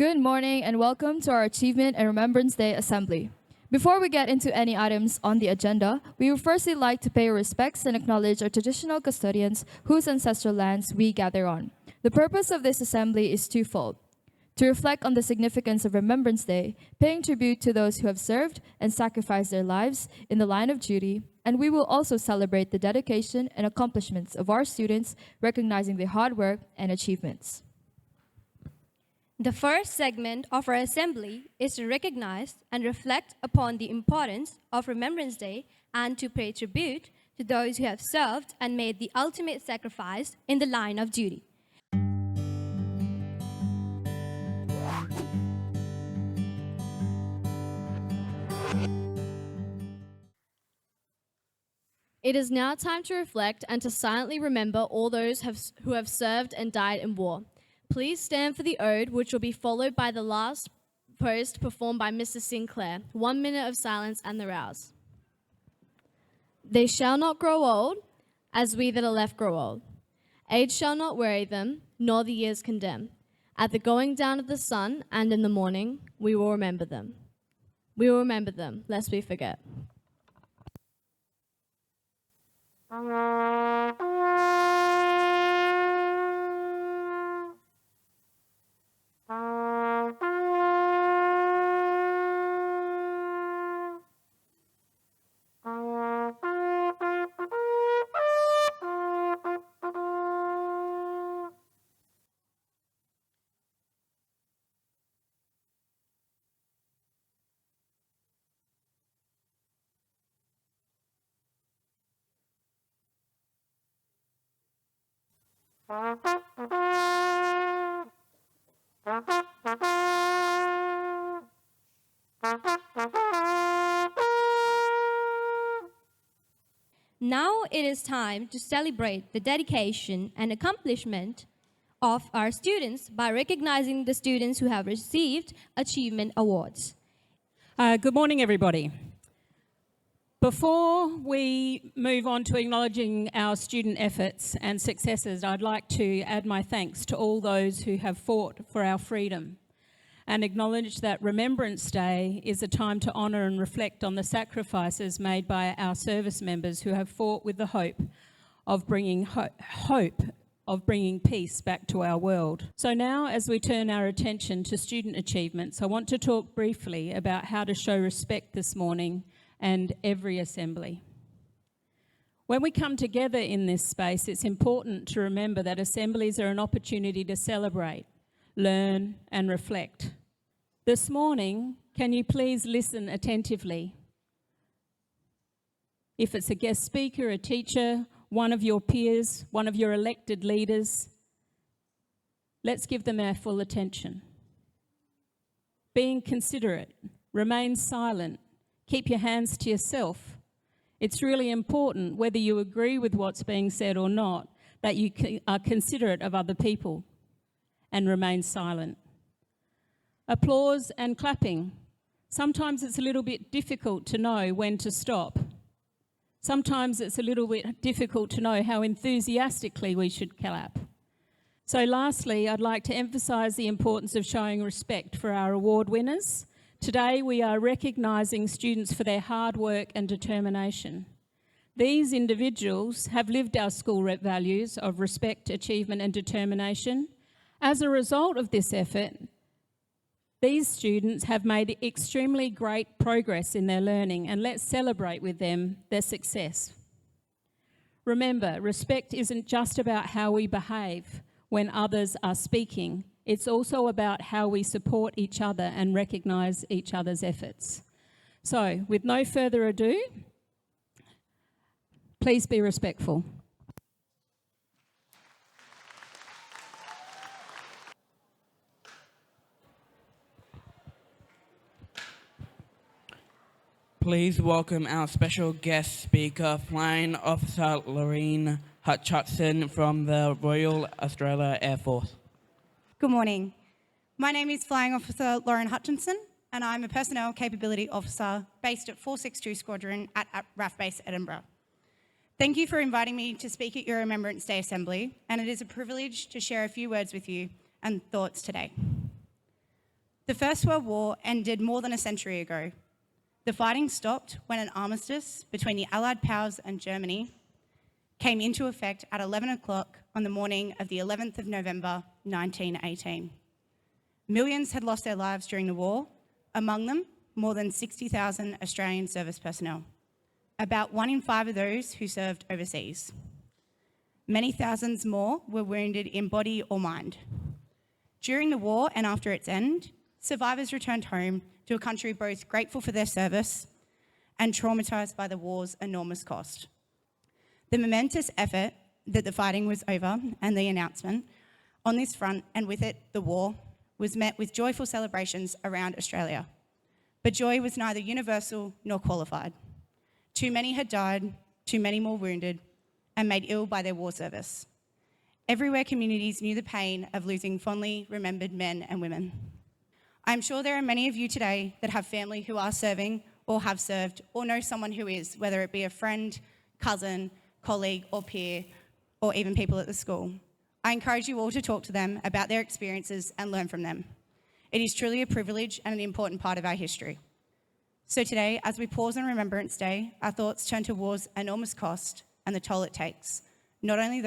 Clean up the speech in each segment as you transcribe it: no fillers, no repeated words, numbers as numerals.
Good morning and welcome to our Achievement and Remembrance Day Assembly. Before we get into any items on the agenda, we would firstly like to pay our respects and acknowledge our traditional custodians whose ancestral lands we gather on. The purpose of this assembly is twofold: to reflect on the significance of Remembrance Day, paying tribute to those who have served and sacrificed their lives in the line of duty, and we will also celebrate the dedication and accomplishments of our students, recognizing their hard work and achievements. The first segment of our assembly is to recognize and reflect upon the importance of Remembrance Day and to pay tribute to those who have served and made the ultimate sacrifice in the line of duty. It is now time to reflect and to silently remember all those who have served and died in war. Please stand for the ode, which will be followed by the last post performed by Mr. Sinclair. 1 minute of silence and the rouse. They shall not grow old, as we that are left grow old. Age shall not weary them, nor the years condemn. At the going down of the sun and in the morning, we will remember them. We will remember them, lest we forget. Now it is time to celebrate the dedication and accomplishment of our students by recognizing the students who have received achievement awards. Good morning, everybody. Before we move on to acknowledging our student efforts and successes, I'd like to add my thanks to all those who have fought for our freedom and acknowledge that Remembrance Day is a time to honour and reflect on the sacrifices made by our service members who have fought with the hope of bringing peace back to our world. So now, as we turn our attention to student achievements, I want to talk briefly about how to show respect this morning and every assembly. When we come together in this space, it's important to remember that assemblies are an opportunity to celebrate, learn and reflect. This morning, can you please listen attentively? If it's a guest speaker, a teacher, one of your peers, one of your elected leaders, let's give them our full attention. Being considerate, remain silent, keep your hands to yourself. It's really important, whether you agree with what's being said or not, that you are considerate of other people and remain silent. Applause and clapping. Sometimes it's a little bit difficult to know when to stop. Sometimes it's a little bit difficult to know how enthusiastically we should clap. So lastly, I'd like to emphasise the importance of showing respect for our award winners. Today we are recognising students for their hard work and determination. These individuals have lived our school values of respect, achievement and determination. As a result of this effort, these students have made extremely great progress in their learning, and let's celebrate with them their success. Remember, respect isn't just about how we behave when others are speaking. It's also about how we support each other and recognise each other's efforts. So, with no further ado, please be respectful. Please welcome our special guest speaker, Flying Officer Lorraine Hutchinson from the Royal Australia Air Force. Good morning. My name is Flying Officer Lauren Hutchinson, and I'm a Personnel Capability Officer based at 462 Squadron at RAF Base Edinburgh. Thank you for inviting me to speak at your Remembrance Day Assembly, and it is a privilege to share a few words with you and thoughts today. The First World War ended more than a century ago. The fighting stopped when an armistice between the Allied powers and Germany came into effect at 11 o'clock on the morning of the 11th of November, 1918. Millions had lost their lives during the war, among them more than 60,000 Australian service personnel, about 1 in 5 of those who served overseas. Many thousands more were wounded in body or mind. During the war and after its end, survivors returned home to a country both grateful for their service and traumatised by the war's enormous cost. The momentous effort that the fighting was over and the announcement on this front, and with it the war, was met with joyful celebrations around Australia. But joy was neither universal nor qualified. Too many had died, too many more wounded, and made ill by their war service. Everywhere communities knew the pain of losing fondly remembered men and women. I'm sure there are many of you today that have family who are serving or have served or know someone who is, whether it be a friend, cousin, colleague or peer, or even people at the school. I encourage you all to talk to them about their experiences and learn from them. It is truly a privilege and an important part of our history. So today, as we pause on Remembrance Day, our thoughts turn to war's enormous cost and the toll it takes, not only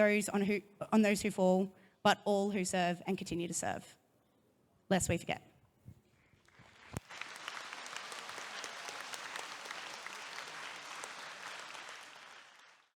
on those who fall, but all who serve and continue to serve. Lest we forget.